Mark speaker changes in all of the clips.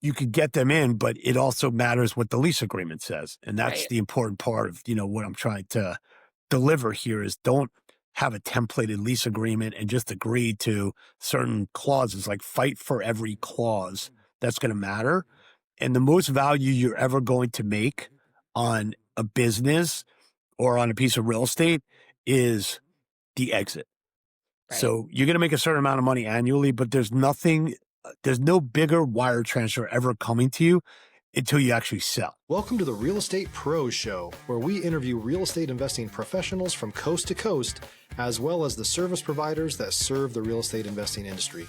Speaker 1: you could get them in, but it also matters what the lease agreement says. And that's
Speaker 2: Right.
Speaker 1: the important part of, what I'm trying to deliver here is don't have a templated lease agreement and just agree to certain clauses, like fight for every clause that's going to matter. And the most value you're ever going to make on a business or on a piece of real estate is the exit.
Speaker 2: Right.
Speaker 1: So you're going to make a certain amount of money annually, but there's no bigger wire transfer ever coming to you until you actually sell.
Speaker 3: Welcome to the Real Estate Pros Show, where we interview real estate investing professionals from coast to coast, as well as the service providers that serve the real estate investing industry.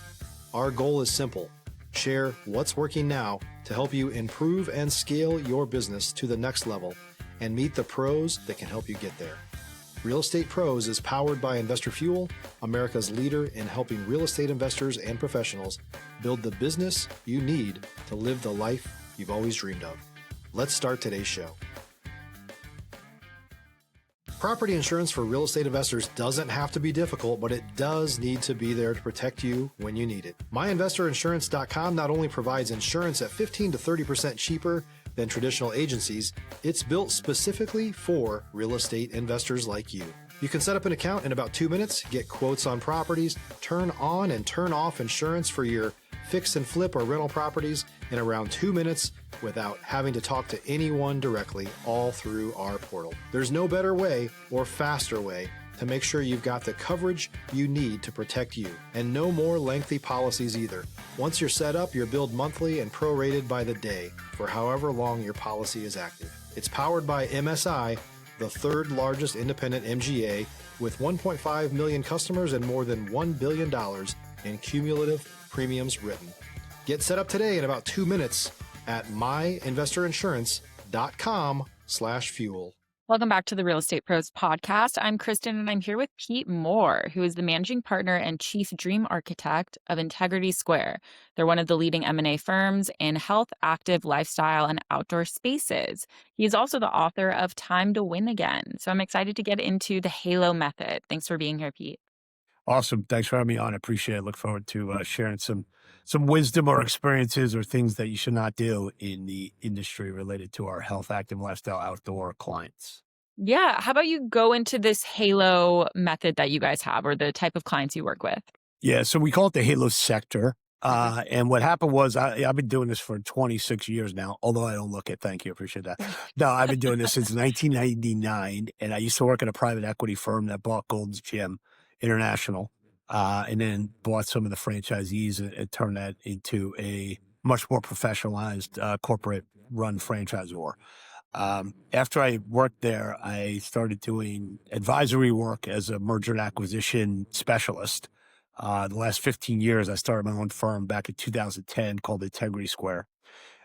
Speaker 3: Our goal is simple: share what's working now to help you improve and scale your business to the next level and meet the pros that can help you get there. Real Estate Pros is powered by Investor Fuel, America's leader in helping real estate investors and professionals build the business you need to live the life you've always dreamed of. Let's start today's show. Property insurance for real estate investors doesn't have to be difficult, but it does need to be there to protect you when you need it. MyInvestorInsurance.com not only provides insurance at 15 to 30% cheaper than traditional agencies, it's built specifically for real estate investors like you. You can set up an account in about 2 minutes, get quotes on properties, turn on and turn off insurance for your fix and flip or rental properties in around 2 minutes without having to talk to anyone directly, all through our portal. There's no better way or faster way to make sure you've got the coverage you need to protect you, and no more lengthy policies either. Once you're set up, you're billed monthly and prorated by the day for however long your policy is active. It's powered by MSI, the third largest independent MGA, with 1.5 million customers and more than $1 billion in cumulative premiums written. Get set up today in about 2 minutes at myinvestorinsurance.com/fuel.
Speaker 2: Welcome back to the Real Estate Pros podcast. I'm Kristen, and I'm here with Pete Moore, who is the managing partner and chief dream architect of Integrity Square. They're one of the leading M&A firms in health, active, lifestyle, and outdoor spaces. He's also the author of Time to Win Again. So I'm excited to get into the Halo method. Thanks for being here, Pete.
Speaker 1: Awesome. Thanks for having me on. I appreciate it. Look forward to sharing some wisdom or experiences or things that you should not do in the industry related to our health, active, lifestyle, outdoor clients.
Speaker 2: Yeah. How about you go into this Halo method that you guys have, or the type of clients you work with?
Speaker 1: Yeah. So we call it the Halo sector.
Speaker 2: Okay.
Speaker 1: And what happened was I've been doing this for 26 years now, although I don't look it. Thank you. Appreciate that. No, I've been doing this since 1999. And I used to work at a private equity firm that bought Gold's Gym International, and then bought some of the franchisees and turned that into a much more professionalized corporate run franchisor. After I worked there, I started doing advisory work as a merger and acquisition specialist. The last 15 years, I started my own firm back in 2010 called Integrity Square.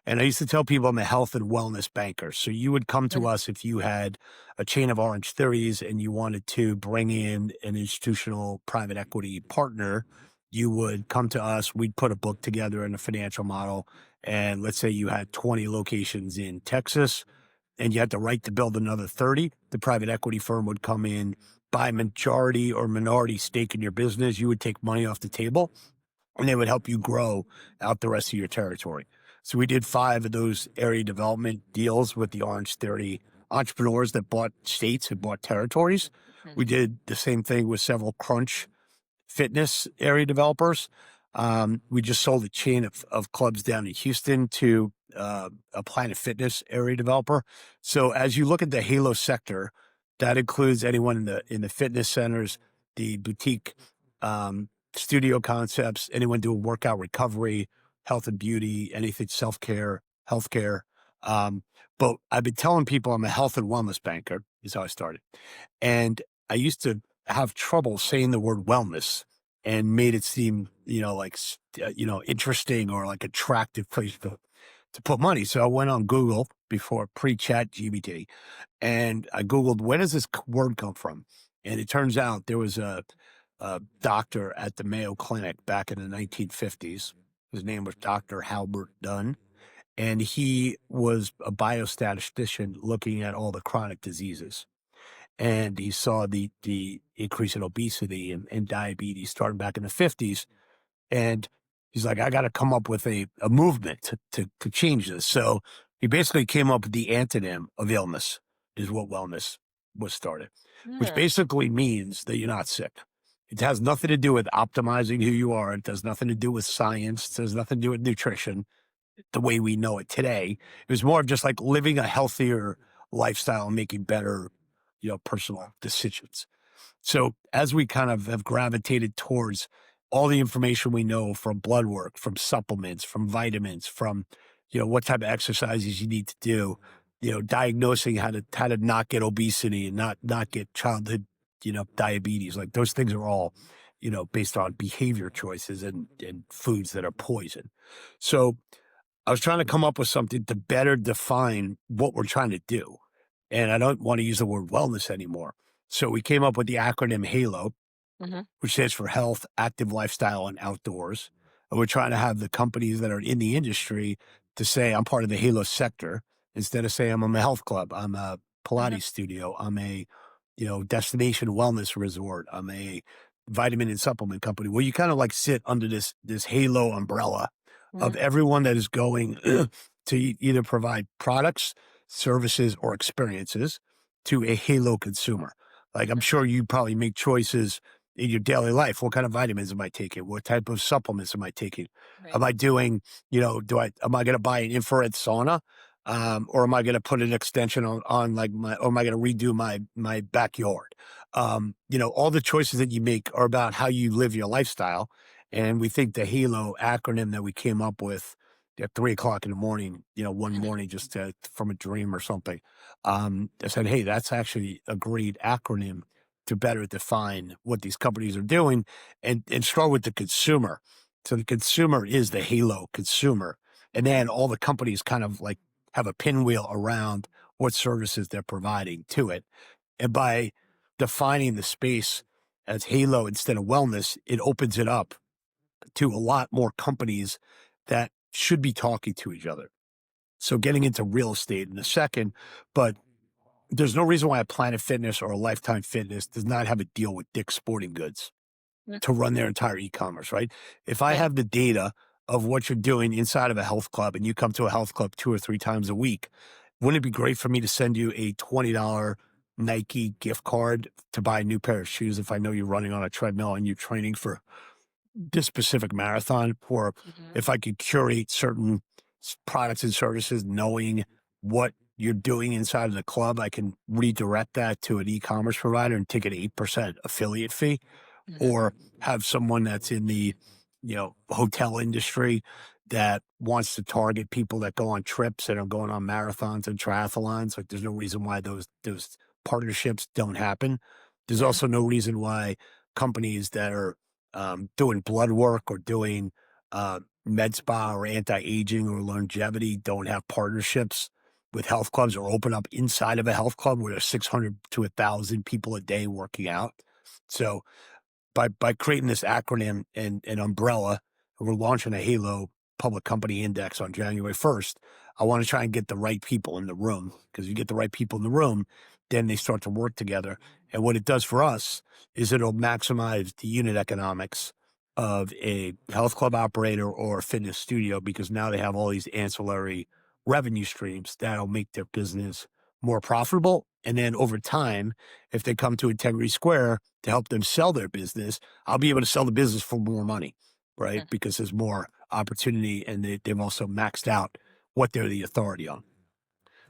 Speaker 1: And I used to tell people I'm a health and wellness banker. So you would come to us if you had a chain of Orange Theories and you wanted to bring in an institutional private equity partner. You would come to us. We'd put a book together and a financial model. And let's say you had 20 locations in Texas and you had the right to build another 30. The private equity firm would come in, buy majority or minority stake in your business. You would take money off the table and they would help you grow out the rest of your territory. So we did 5 of those area development deals with the Orange 30 entrepreneurs that bought states and bought territories. We did the same thing with several Crunch fitness area developers. We just sold a chain of clubs down in Houston to a Planet Fitness area developer. So as you look at the Halo sector, that includes anyone in the fitness centers, the boutique studio concepts, anyone doing workout recovery, health and beauty, anything self-care, healthcare. But I've been telling people I'm a health and wellness banker is how I started. And I used to have trouble saying the word wellness and made it seem, interesting or like attractive place to put money. So I went on Google before pre-chat GBT and I Googled, where does this word come from? And it turns out there was a doctor at the Mayo Clinic back in the 1950s. His name was Dr. Halbert Dunn, and he was a biostatistician looking at all the chronic diseases. And he saw the increase in obesity and diabetes starting back in the 50s. And He's like, I got to come up with a movement to change this. So he basically came up with the antonym of illness, is what wellness was started, which basically means that you're not sick. It has nothing to do with optimizing who you are. It has nothing to do with science. It has nothing to do with nutrition the way we know it today. It was more of just like living a healthier lifestyle and making better, personal decisions. So as we kind of have gravitated towards all the information we know from blood work, from supplements, from vitamins, from, what type of exercises you need to do, diagnosing how to not get obesity and not get childhood, diabetes, like those things are all, based on behavior choices and foods that are poison. So I was trying to come up with something to better define what we're trying to do. And I don't want to use the word wellness anymore. So we came up with the acronym HALO, which stands for Health, Active Lifestyle, and Outdoors. And we're trying to have the companies that are in the industry to say, I'm part of the HALO sector, instead of saying I'm a health club, I'm a Pilates studio, I'm a, destination wellness resort, I'm a vitamin and supplement company, where you kind of like sit under this HALO umbrella of everyone that is going to either provide products, services, or experiences to a HALO consumer. Like, I'm sure you probably make choices in your daily life. What kind of vitamins am I taking? What type of supplements am I taking?
Speaker 2: Right.
Speaker 1: Am I doing, am I going to buy an infrared sauna? Or am I going to put an extension on like or am I going to redo my backyard? All the choices that you make are about how you live your lifestyle. And we think the HALO acronym that we came up with at 3:00 in the morning, one morning, just from a dream or something, I said, hey, that's actually a great acronym to better define what these companies are doing and start with the consumer. So the consumer is the HALO consumer. And then all the companies kind of like have a pinwheel around what services they're providing to it. And by defining the space as HALO instead of wellness, it opens it up to a lot more companies that should be talking to each other. So getting into real estate in a second, but there's no reason why a Planet Fitness or a Lifetime Fitness does not have a deal with Dick's Sporting Goods to run their entire e-commerce, right? If I have the data of what you're doing inside of a health club and you come to a health club 2 or 3 times a week, wouldn't it be great for me to send you a $20 Nike gift card to buy a new pair of shoes if I know you're running on a treadmill and you're training for this specific marathon? Or if I could curate certain products and services, knowing what you're doing inside of the club, I can redirect that to an e-commerce provider and take an 8% affiliate fee, or have someone that's in the, hotel industry that wants to target people that go on trips and are going on marathons and triathlons. Like, there's no reason why those partnerships don't happen. There's also no reason why companies that are doing blood work or doing med spa or anti-aging or longevity don't have partnerships with health clubs or open up inside of a health club where there's 600 to 1,000 people a day working out. So by creating this acronym and umbrella, we're launching a HALO public company index on January 1st. I want to try and get the right people in the room, because you get the right people in the room, then they start to work together. And what it does for us is it'll maximize the unit economics of a health club operator or a fitness studio, because now they have all these ancillary revenue streams that'll make their business more profitable. And then over time, if they come to Integrity Square to help them sell their business, I'll be able to sell the business for more money, right? Because there's more opportunity, and they've also maxed out what they're the authority on.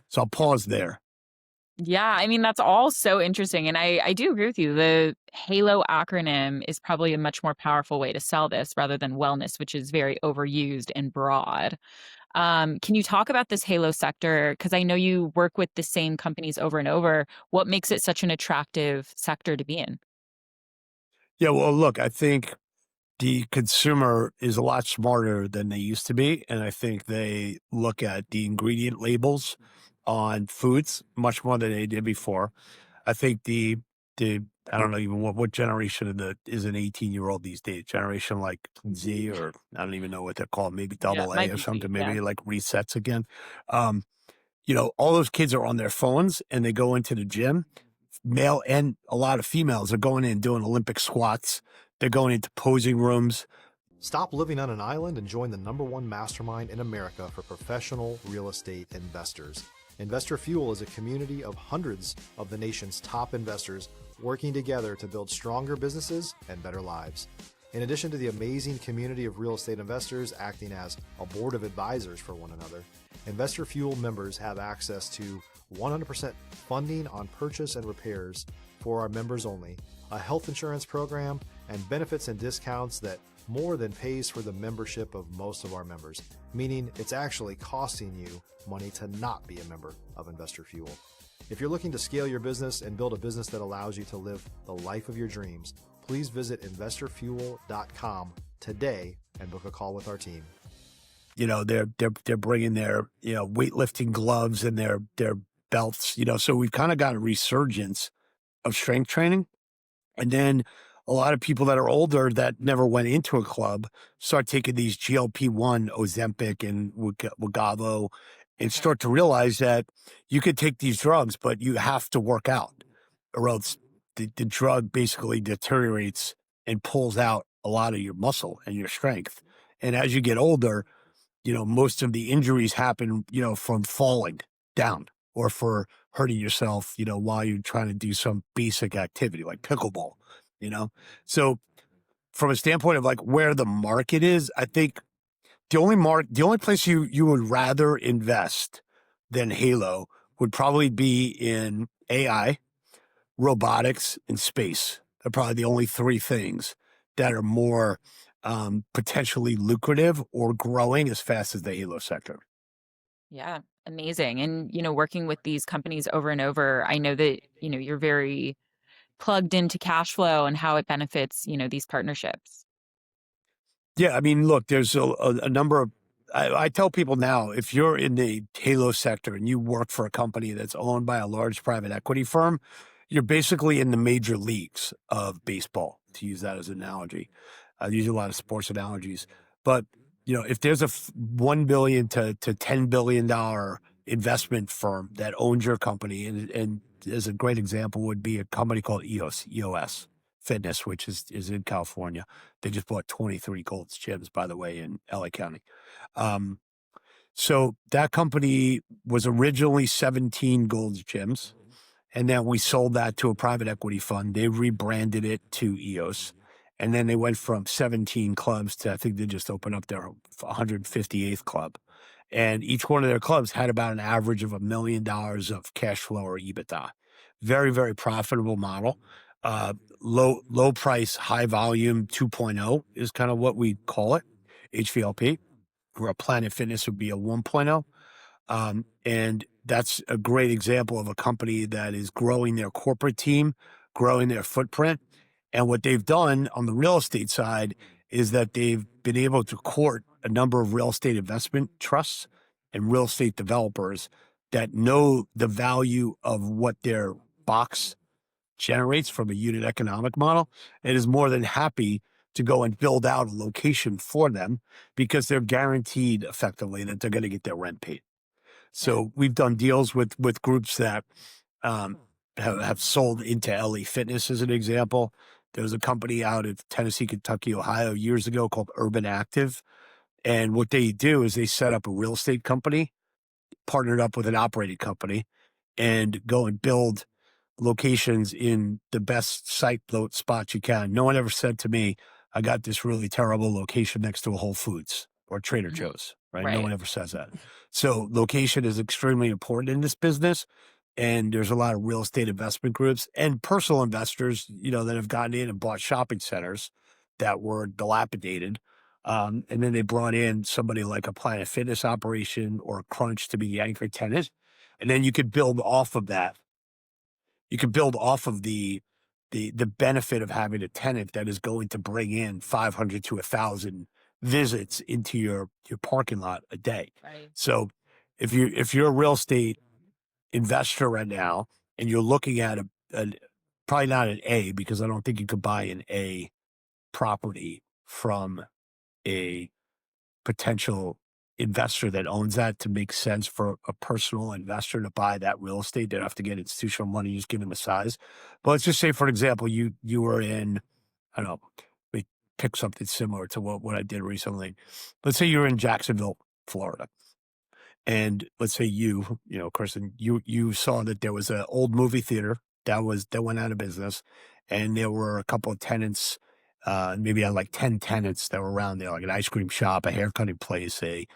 Speaker 1: So I'll pause there.
Speaker 2: Yeah, I mean, that's all so interesting. And I do agree with you. The HALO acronym is probably a much more powerful way to sell this rather than wellness, which is very overused and broad. Can you talk about this HALO sector? Because I know you work with the same companies over and over. What makes it such an attractive sector to be in?
Speaker 1: Yeah, well, look, I think the consumer is a lot smarter than they used to be. And I think they look at the ingredient labels on foods much more than they did before. I think the I don't know even what generation is an 18-year-old these days. Generation like Z, or I don't even know what they're called. Maybe double A
Speaker 2: might
Speaker 1: or
Speaker 2: be Z,
Speaker 1: something.
Speaker 2: yeah.
Speaker 1: Maybe like resets again. All those kids are on their phones and they go into the gym. Male and a lot of females are going in and doing Olympic squats. They're going into posing rooms.
Speaker 3: Stop living on an island and join the #1 mastermind in America for professional real estate investors. Investor Fuel is a community of hundreds of the nation's top investors working together to build stronger businesses and better lives. In addition to the amazing community of real estate investors acting as a board of advisors for one another, Investor Fuel members have access to 100% funding on purchase and repairs for our members only, a health insurance program, and benefits and discounts that more than pays for the membership of most of our members, meaning it's actually costing you money to not be a member of Investor Fuel. If you're looking to scale your business and build a business that allows you to live the life of your dreams, please visit investorfuel.com today and book a call with our team.
Speaker 1: You know, they're bringing their, you know, weightlifting gloves and their belts, you know, so we've kind of got a resurgence of strength training. And then a lot of people that are older that never went into a club start taking these GLP-1, Ozempic and Wegovy, and start to realize that you could take these drugs, but you have to work out, or else the drug basically deteriorates and pulls out a lot of your muscle and your strength. And as you get older, you know, most of the injuries happen, you know, from falling down or for hurting yourself, you know, while you're trying to do some basic activity like pickleball, you know? So from a standpoint of like where the market is, I think the only place you would rather invest than Halo would probably be in AI, robotics, and space. They're probably the only three things that are more potentially lucrative or growing as fast as the Halo sector.
Speaker 2: Yeah, amazing. And, you know, working with these companies over and over, I know that, you know, you're very plugged into cash flow and how it benefits, you know, these partnerships.
Speaker 1: Yeah, I mean, look, there's a number of, I tell people now, if you're in the Halo sector and you work for a company that's owned by a large private equity firm, you're basically in the major leagues of baseball, to use that as an analogy. I use a lot of sports analogies. But, you know, if there's a $1 billion to $10 billion investment firm that owns your company, and as a great example would be a company called EOS Fitness, which is in California. They just bought 23 Gold's Gyms, by the way, in LA County. So that company was originally 17 Gold's Gyms, and then we sold that to a private equity fund. They rebranded it to EOS, and then they went from 17 clubs to, I think they just opened up their 158th club. And each one of their clubs had about an average of $1 million of cash flow or EBITDA. Very, very profitable model. Low price, high volume 2.0 is kind of what we call it, HVLP, where a Planet Fitness would be a 1.0. And that's a great example of a company that is growing their corporate team, growing their footprint. And what they've done on the real estate side is that they've been able to court a number of real estate investment trusts and real estate developers that know the value of what their box generates from a unit economic model, and is more than happy to go and build out a location for them because they're guaranteed effectively that they're going to get their rent paid. So we've done deals with groups that have sold into LA Fitness as an example. There was a company out of Tennessee, Kentucky, Ohio years ago called Urban Active. And what they do is they set up a real estate company, partnered up with an operating company, and go and build locations in the best site spots you can. No one ever said to me, I got this really terrible location next to a Whole Foods or Trader Joe's, right? No one ever says that. So location is extremely important in this business. And there's a lot of real estate investment groups and personal investors, you know, that have gotten in and bought shopping centers that were dilapidated. And then they brought in somebody like a Planet Fitness operation or a Crunch to be the anchor tenant. And then you could build off of that. You can build off of the benefit of having a tenant that is going to bring in 500 to 1,000 visits into your parking lot a day.
Speaker 2: Right.
Speaker 1: So if you're a real estate investor right now and you're looking at a probably not an A, because I don't think you could buy an A property from a potential investor that owns that to make sense for a personal investor to buy that real estate. They don't have to get institutional money, just give them a size. But let's just say, for example, you were in, I don't know, pick something similar to what I did recently. Let's say you're in Jacksonville, Florida. And let's say Kristen, you saw that there was an old movie theater that went out of business, and there were a couple of tenants, maybe I had like 10 tenants that were around there, like an ice cream shop, a hair cutting place, a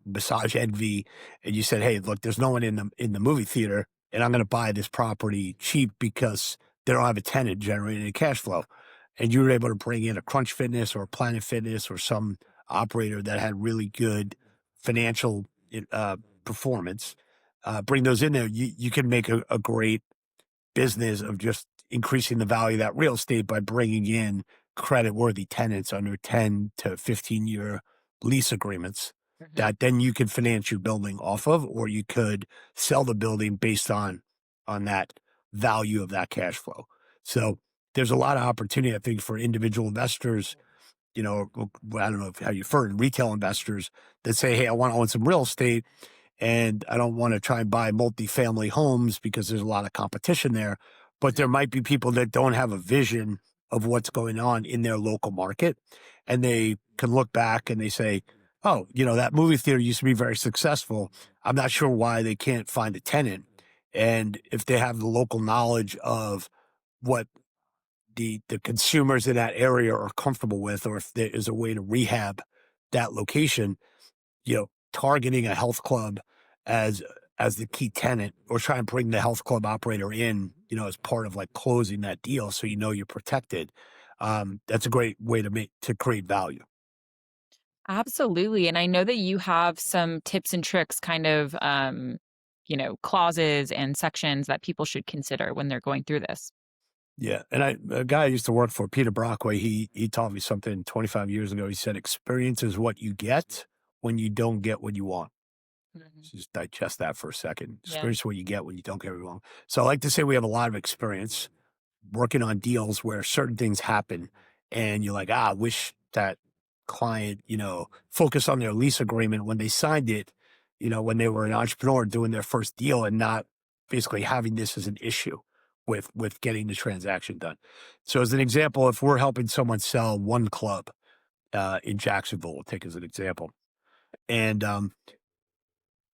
Speaker 1: massage envy, and you said, "Hey, look, there's no one in the movie theater, and I'm going to buy this property cheap because they don't have a tenant generating any cash flow." And you were able to bring in a Crunch Fitness or a Planet Fitness or some operator that had really good financial performance, bring those in there, you can make a great business of just increasing the value of that real estate by bringing in credit-worthy tenants under 10 to 15-year lease agreements that then you can finance your building off of, or you could sell the building based on that value of that cash flow. So there's a lot of opportunity, I think, for individual investors, I don't know how you've heard, retail investors that say, "Hey, I want to own some real estate and I don't want to try and buy multifamily homes because there's a lot of competition there." But there might be people that don't have a vision of what's going on in their local market. And they can look back and they say, "Oh, that movie theater used to be very successful. I'm not sure why they can't find a tenant." And if they have the local knowledge of what the consumers in that area are comfortable with, or if there is a way to rehab that location, targeting a health club as the key tenant, or try and bring the health club operator in, as part of like closing that deal, so you're protected. That's a great way to create value.
Speaker 2: Absolutely. And I know that you have some tips and tricks, kind of, clauses and sections that people should consider when they're going through this.
Speaker 1: Yeah, and a guy I used to work for, Peter Brockway, he taught me something 25 years ago. He said, "Experience is what you get when you don't get what you want."
Speaker 2: Mhm.
Speaker 1: Just digest that for a second.
Speaker 2: Yeah.
Speaker 1: Experience is what you get when you don't get what you want. So I like to say we have a lot of experience working on deals where certain things happen, and you're like, I wish that client, focused on their lease agreement when they signed it, when they were an entrepreneur doing their first deal, and not basically having this as an issue with getting the transaction done. So as an example, if we're helping someone sell one club in Jacksonville, we'll take as an example, and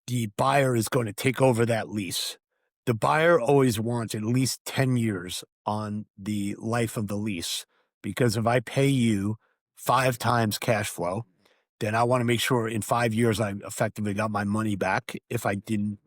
Speaker 1: the buyer is going to take over that lease. The buyer always wants at least 10 years on the life of the lease, because if I pay you 5 times cash flow, then I want to make sure in 5 years I effectively got my money back if I didn't,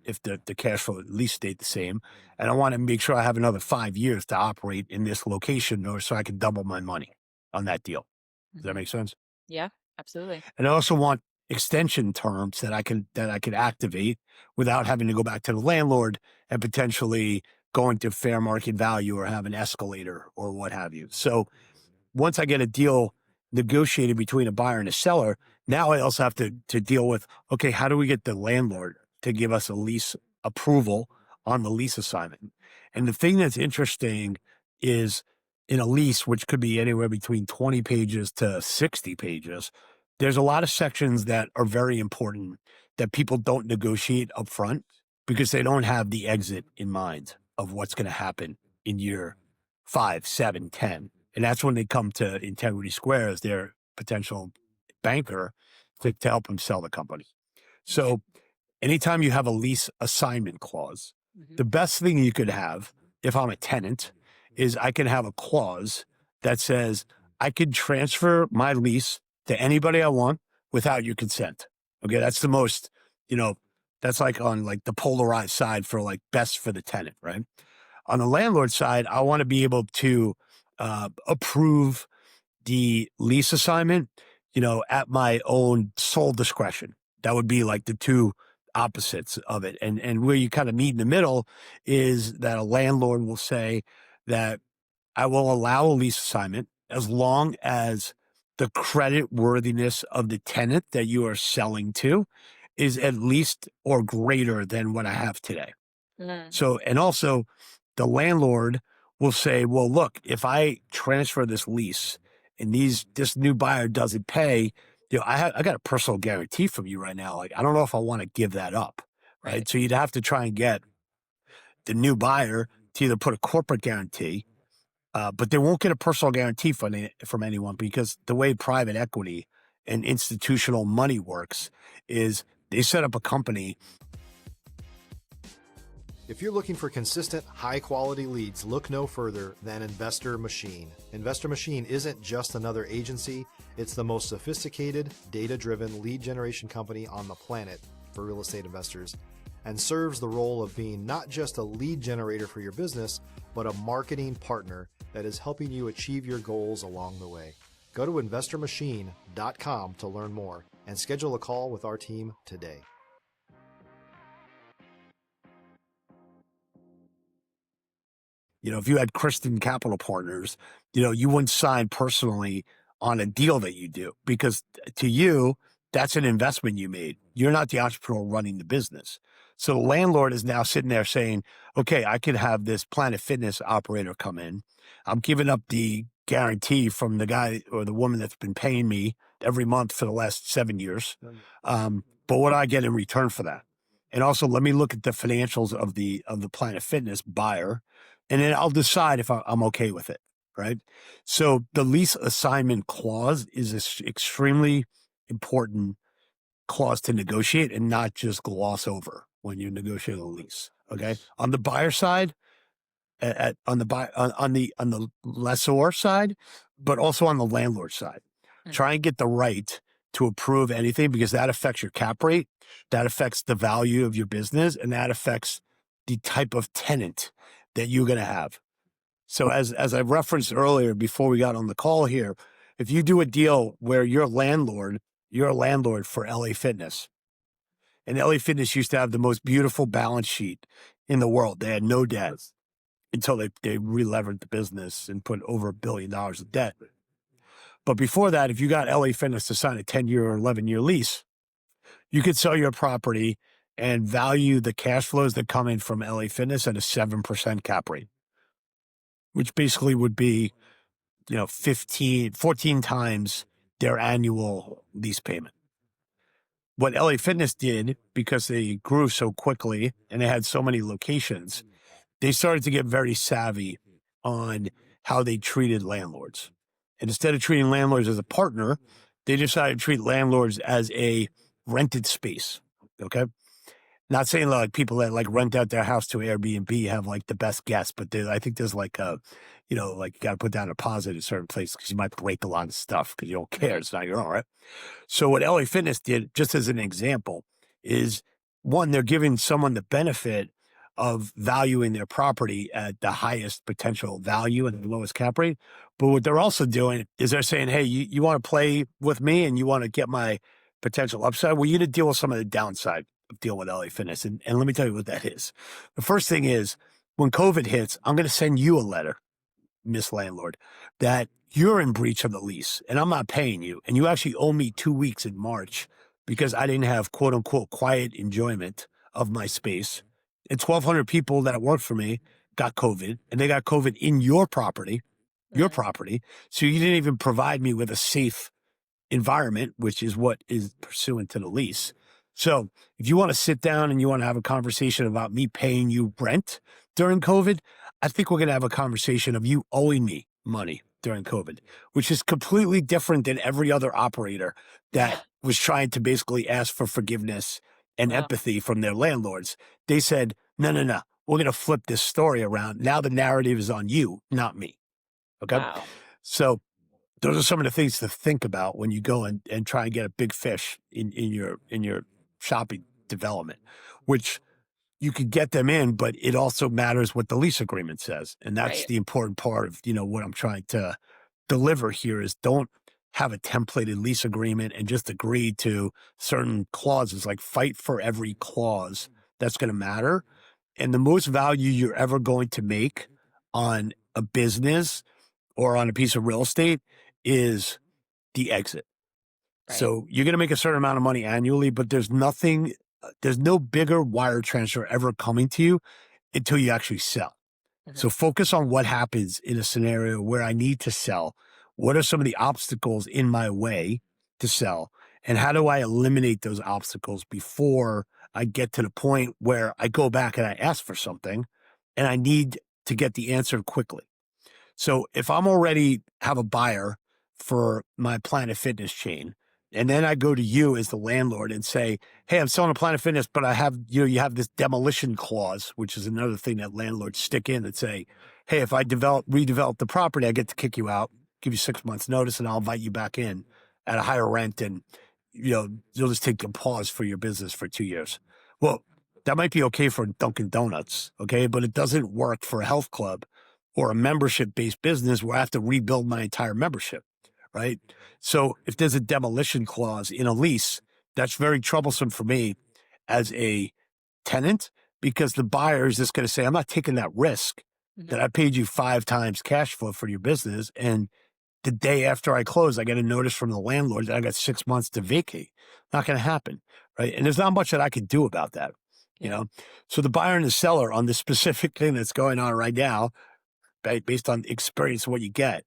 Speaker 1: if the cash flow at least stayed the same. And I want to make sure I have another 5 years to operate in this location, or so I can double my money on that deal. Does that
Speaker 2: Mhm.
Speaker 1: make sense?
Speaker 2: Yeah, absolutely.
Speaker 1: And I also want extension terms that I could activate without having to go back to the landlord and potentially going to fair market value or have an escalator or what have you. So once I get a deal negotiated between a buyer and a seller, now I also have to deal with, okay, how do we get the landlord to give us a lease approval on the lease assignment? And the thing that's interesting is, in a lease, which could be anywhere between 20 pages to 60 pages, there's a lot of sections that are very important that people don't negotiate up front because they don't have the exit in mind of what's going to happen in year 5, 7, 10. And that's when they come to Integrity Square as their potential banker to help them sell the company. So anytime you have a lease assignment clause, the best thing you could have, if I'm a tenant, is I can have a clause that says I could transfer my lease to anybody I want without your consent. Okay, that's the most, that's like on like the polarized side for like best for the tenant, right? On the landlord side, I want to be able to approve the lease assignment, at my own sole discretion. That would be like the two opposites of it. And where you kind of meet in the middle is that a landlord will say that I will allow a lease assignment as long as the credit worthiness of the tenant that you are selling to is at least or greater than what I have today.
Speaker 2: Mm.
Speaker 1: So, and also the landlord will say, well, look, if I transfer this lease and this new buyer doesn't pay, I got a personal guarantee from you right now. Like, I don't know if I want to give that up. Right. So you'd have to try and get the new buyer to either put a corporate guarantee but they won't get a personal guarantee from anyone, because the way private equity and institutional money works is they set up a company.
Speaker 3: If you're looking for consistent, high-quality leads, look no further than Investor Machine. Investor Machine isn't just another agency. It's the most sophisticated, data-driven lead generation company on the planet for real estate investors, and serves the role of being not just a lead generator for your business, but a marketing partner that is helping you achieve your goals along the way. Go to investormachine.com to learn more and schedule a call with our team today.
Speaker 1: If you had Kristen Capital Partners, you wouldn't sign personally on a deal that you do, because to you, that's an investment you made. You're not the entrepreneur running the business. So the landlord is now sitting there saying, okay, I could have this Planet Fitness operator come in. I'm giving up the guarantee from the guy or the woman that's been paying me every month for the last 7 years. But what do I get in return for that? And also, let me look at the financials of the Planet Fitness buyer, and then I'll decide if I'm okay with it, right? So the lease assignment clause is an extremely important clause to negotiate and not just gloss over when you negotiate a lease. Okay, on the buyer side, on the lessor side, but also on the landlord side, try and get the right to approve anything, because that affects your cap rate, that affects the value of your business, and that affects the type of tenant that you're going to have. So as I referenced earlier before we got on the call here, if you do a deal where you're a landlord for LA Fitness, and LA Fitness used to have the most beautiful balance sheet in the world. They had no debt until they re-levered the business and put over $1 billion of debt. But before that, if you got LA Fitness to sign a 10-year or 11-year lease, you could sell your property and value the cash flows that come in from LA Fitness at a 7% cap rate, which basically would be, 14 times their annual lease payment. What LA Fitness did, because they grew so quickly and they had so many locations, they started to get very savvy on how they treated landlords. And instead of treating landlords as a partner, they decided to treat landlords as a rented space. Okay. Not saying like people that like rent out their house to Airbnb have like the best guests, but I think there's like a, like you got to put down a deposit in certain places because you might break a lot of stuff because you don't care. It's not your own, right? So what LA Fitness did, just as an example, is one, they're giving someone the benefit of valuing their property at the highest potential value and the lowest cap rate. But what they're also doing is they're saying, hey, you want to play with me and you want to get my potential upside? Well, you need to deal with some of the downside of dealing with LA Fitness. And let me tell you what that is. The first thing is, when COVID hits, I'm going to send you a letter, Miss Landlord, that you're in breach of the lease and I'm not paying you. And you actually owe me 2 weeks in March because I didn't have quote unquote quiet enjoyment of my space. And 1,200 people that worked for me got COVID, and they got COVID in your property. So you didn't even provide me with a safe environment, which is what is pursuant to the lease. So if you want to sit down and you want to have a conversation about me paying you rent during COVID, I think we're going to have a conversation of you owing me money during COVID, which is completely different than every other operator that was trying to basically ask for forgiveness and empathy from their landlords. They said, no, we're going to flip this story around. Now the narrative is on you, not me. Okay.
Speaker 2: Wow.
Speaker 1: So those are some of the things to think about when you go and try and get a big fish in your shopping development, which you could get them in, but it also matters what the lease agreement says. And that's the important part of, what I'm trying to deliver here is don't have a templated lease agreement and just agree to certain clauses, like fight for every clause that's going to matter. And the most value you're ever going to make on a business or on a piece of real estate is the exit. Right. So you're going to make a certain amount of money annually, but there's no bigger wire transfer ever coming to you until you actually sell. Mm-hmm. So focus on what happens in a scenario where I need to sell. What are some of the obstacles in my way to sell? And how do I eliminate those obstacles before I get to the point where I go back and I ask for something and I need to get the answer quickly? So if I'm already have a buyer for my Planet Fitness chain, and then I go to you as the landlord and say, hey, I'm selling a Planet Fitness, but I have, you have this demolition clause, which is another thing that landlords stick in that say, hey, if I redevelop the property, I get to kick you out, give you 6 months notice, and I'll invite you back in at a higher rent. And, you'll just take a pause for your business for 2 years. Well, that might be okay for Dunkin' Donuts, okay? But it doesn't work for a health club or a membership-based business where I have to rebuild my entire membership, right? So if there's a demolition clause in a lease, that's very troublesome for me as a tenant, because the buyer is just going to say, I'm not taking that risk that I paid you 5 times cash flow for your business. And the day after I close, I get a notice from the landlord that I got 6 months to vacate. Not going to happen, right? And there's not much that I could do about that, you know? So the buyer and the seller on this specific thing that's going on right now, based on experience, what you get,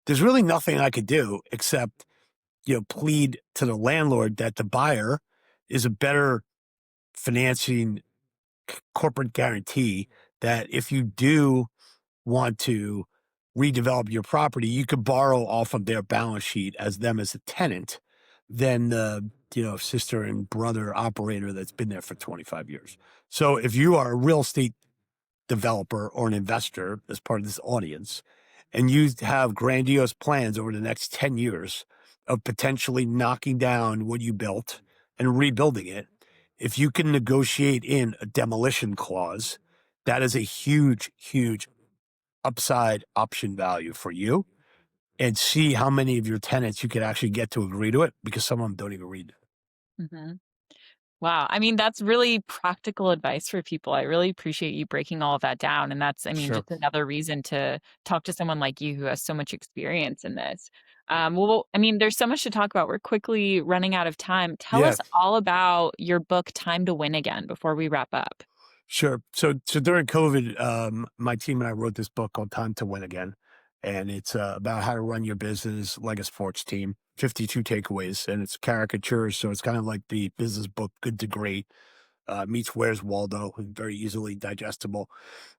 Speaker 1: there's really nothing I could do except, plead to the landlord that the buyer is a better financing corporate guarantee, that if you do want to redevelop your property, you could borrow off of their balance sheet as them as a tenant than the, sister and brother operator that's been there for 25 years. So if you are a real estate developer or an investor as part of this audience, and you have grandiose plans over the next 10 years of potentially knocking down what you built and rebuilding it, if you can negotiate in a demolition clause, that is a huge, huge upside option value for you, and see how many of your tenants you could actually get to agree to it, because some of them don't even read it.
Speaker 2: Mm-hmm. Wow. I mean, that's really practical advice for people. I really appreciate you breaking all of that down. And that's,
Speaker 1: Sure.
Speaker 2: just another reason to talk to someone like you who has so much experience in this. Well, there's so much to talk about. We're quickly running out of time. Tell
Speaker 1: Yeah.
Speaker 2: us all about your book, Time to Win Again, before we wrap up.
Speaker 1: Sure. So during COVID, my team and I wrote this book called Time to Win Again. And it's about how to run your business like a sports team, 52 takeaways. And it's caricatures. So it's kind of like the business book, Good to Great, meets Where's Waldo, and very easily digestible.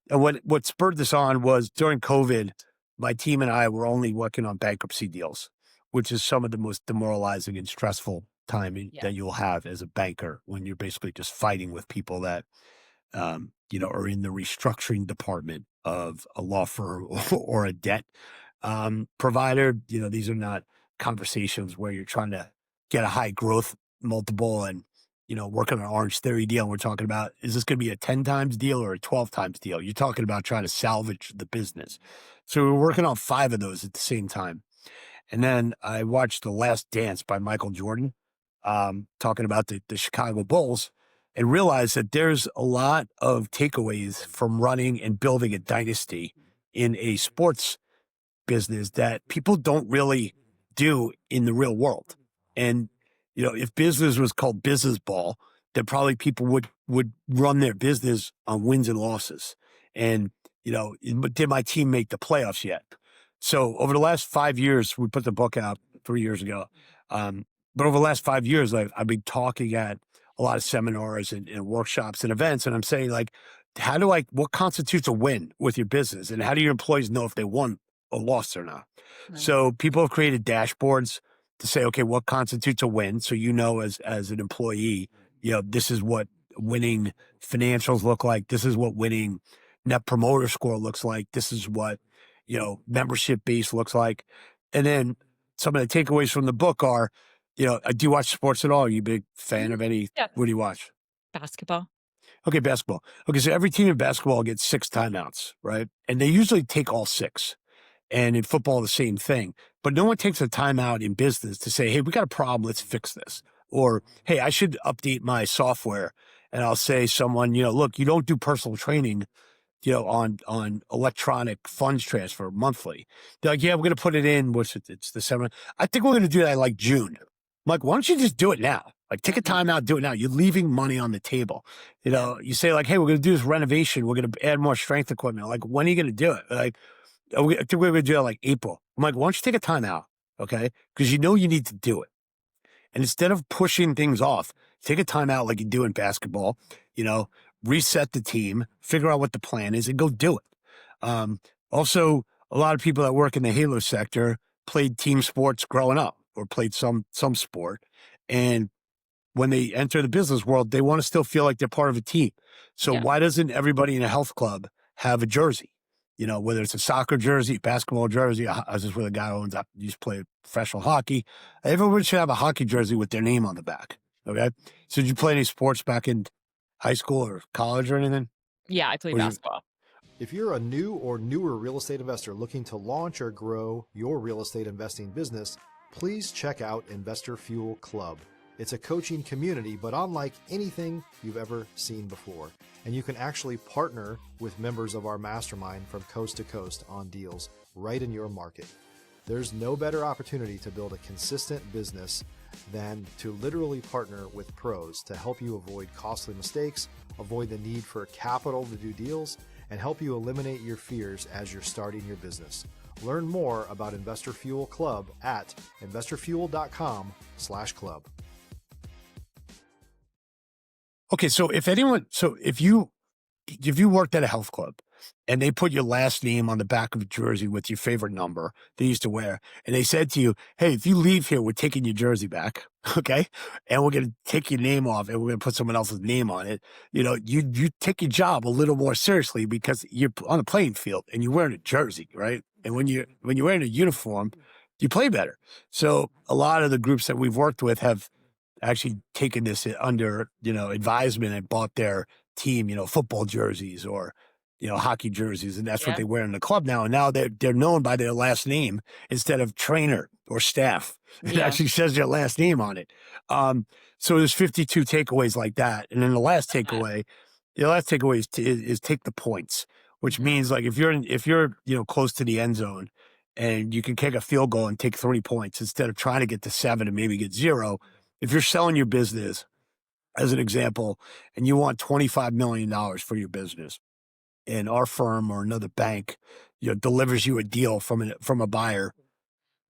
Speaker 1: And what spurred this on was during COVID, my team and I were only working on bankruptcy deals, which is some of the most demoralizing and stressful time that you'll have as a banker, when you're basically just fighting with people that are in the restructuring department of a law firm or a debt provider. These are not conversations where you're trying to get a high growth multiple and, working on an Orange Theory deal. And we're talking about, is this going to be a 10 times deal or a 12 times deal? You're talking about trying to salvage the business. So we were working on 5 of those at the same time. And then I watched The Last Dance by Michael Jordan, talking about the Chicago Bulls, and realized that there's a lot of takeaways from running and building a dynasty in a sports business that people don't really do in the real world. And, if business was called business ball, then probably people would run their business on wins and losses. And, but did my team make the playoffs yet? So over the last 5 years, we put the book out 3 years ago. But over the last 5 years, I've been talking at a lot of seminars and workshops and events. And I'm saying, what constitutes a win with your business? And how do your employees know if they won or lost or not?
Speaker 2: Right.
Speaker 1: So people have created dashboards to say, okay, what constitutes a win? So, as an employee, this is what winning financials look like. This is what winning net promoter score looks like. This is what, membership base looks like. And then some of the takeaways from the book are, do you watch sports at all? Are you a big fan of any?
Speaker 2: Yeah.
Speaker 1: What do you watch?
Speaker 2: Basketball.
Speaker 1: Okay, basketball. Okay, so every team in basketball gets 6 timeouts, right? And they usually take all 6. And in football, the same thing. But no one takes a timeout in business to say, hey, we got a problem, let's fix this. Or, hey, I should update my software. And I'll say someone, look, you don't do personal training, on electronic funds transfer monthly. They're like, yeah, we're going to put it in, it's December. I think we're going to do that like June. I'm like, why don't you just do it now? Take a time out, do it now. You're leaving money on the table. You say hey, we're going to do this renovation. We're going to add more strength equipment. When are you going to do it? I think we're going to do it April. I'm like, why don't you take a time out? Okay. Because you need to do it. And instead of pushing things off, take a time out like you do in basketball, reset the team, figure out what the plan is, and go do it. Also, a lot of people that work in the Halo sector played team sports growing up or played some sport. And when they enter the business world, they want to still feel like they're part of a team. So
Speaker 2: Yeah.
Speaker 1: why doesn't everybody in a health club have a jersey? You know, whether it's a soccer jersey, basketball jersey. I was just with a guy who used to play professional hockey. Everyone should have a hockey jersey with their name on the back. Okay. So did you play any sports back in high school or college or anything?
Speaker 2: Yeah, I played basketball.
Speaker 3: If you're a new or newer real estate investor looking to launch or grow your real estate investing business, please check out Investor Fuel Club. It's a coaching community, but unlike anything you've ever seen before. And you can actually partner with members of our mastermind from coast to coast on deals right in your market. There's no better opportunity to build a consistent business than to literally partner with pros to help you avoid costly mistakes, avoid the need for capital to do deals, and help you eliminate your fears as you're starting your business. Learn more about Investor Fuel Club at investorfuel.com/club.
Speaker 1: Okay, so if you worked at a health club and they put your last name on the back of a jersey with your favorite number they used to wear, and they said to you, hey, if you leave here, we're taking your jersey back, okay? And we're going to take your name off and we're going to put someone else's name on it. You know, you take your job a little more seriously because you're on a playing field and you're wearing a jersey, right? And when you're wearing a uniform, you play better. So a lot of the groups that we've worked with have actually taken this under, advisement and bought their team, football jerseys or, hockey jerseys. And that's what they wear in the club now. And now they're known by their last name instead of trainer or staff. It actually says their last name on it. So there's 52 takeaways like that. And then the last takeaway is take the points, which means like if you're close to the end zone and you can kick a field goal and take 3 points instead of trying to get to 7 and maybe get 0. If you're selling your business, as an example, and you want $25 million for your business, and our firm or another bank, delivers you a deal from a buyer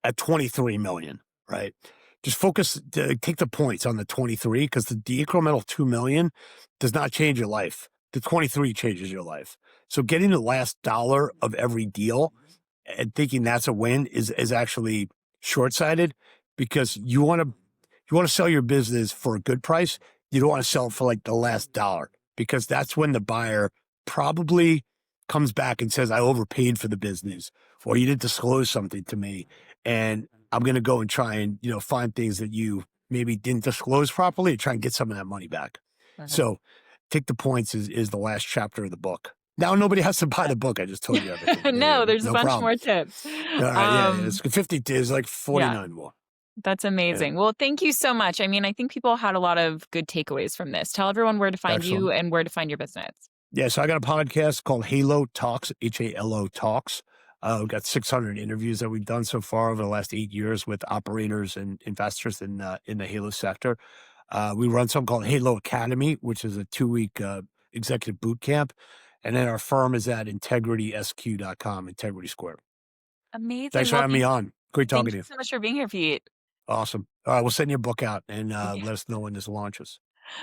Speaker 1: at $23 million, right? Just take the points on the 23 because the incremental $2 million does not change your life. The 23 changes your life. So getting the last dollar of every deal and thinking that's a win is actually short-sighted because you want to sell your business for a good price. You don't want to sell it for like the last dollar because that's when the buyer probably comes back and says, I overpaid for the business or you didn't disclose something to me. And I'm going to go and try and, find things that you maybe didn't disclose properly to try and get some of that money back. Uh-huh. So take the points is the last chapter of the book. Now nobody has to buy the book. I just told you everything.
Speaker 2: No, there's a bunch more tips.
Speaker 1: All right, it's 50. There's like 49 more.
Speaker 2: That's amazing. Yeah. Well, thank you so much. I mean, I think people had a lot of good takeaways from this. Tell everyone where to find you and where to find your business.
Speaker 1: Yeah, so I got a podcast called Halo Talks, Halo Talks. We've got 600 interviews that we've done so far over the last 8 years with operators and investors in the Halo sector. We run something called Halo Academy, which is a 2-week executive boot camp. And then our firm is at integritysq.com, Integrity Square.
Speaker 2: Amazing.
Speaker 1: Thanks for having me on. Great talking to you.
Speaker 2: Thank you so much for being here, Pete.
Speaker 1: Awesome. All right, we'll send you a book out and let us know when this launches.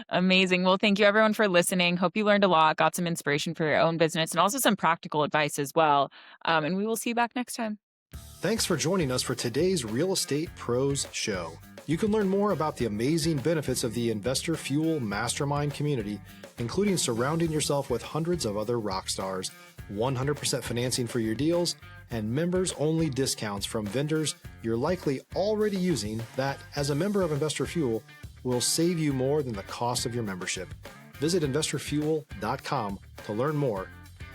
Speaker 2: Amazing. Well, thank you everyone for listening. Hope you learned a lot, got some inspiration for your own business and also some practical advice as well. And we will see you back next time.
Speaker 3: Thanks for joining us for today's Real Estate Pros Show. You can learn more about the amazing benefits of the Investor Fuel Mastermind community, including surrounding yourself with hundreds of other rock stars, 100% financing for your deals, and members-only discounts from vendors you're likely already using that, as a member of Investor Fuel, will save you more than the cost of your membership. Visit investorfuel.com to learn more.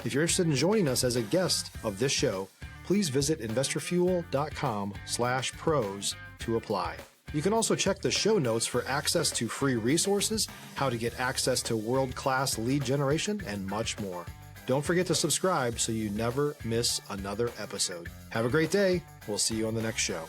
Speaker 3: If you're interested in joining us as a guest of this show, please visit investorfuel.com/pros to apply. You can also check the show notes for access to free resources, how to get access to world-class lead generation, and much more. Don't forget to subscribe so you never miss another episode. Have a great day. We'll see you on the next show.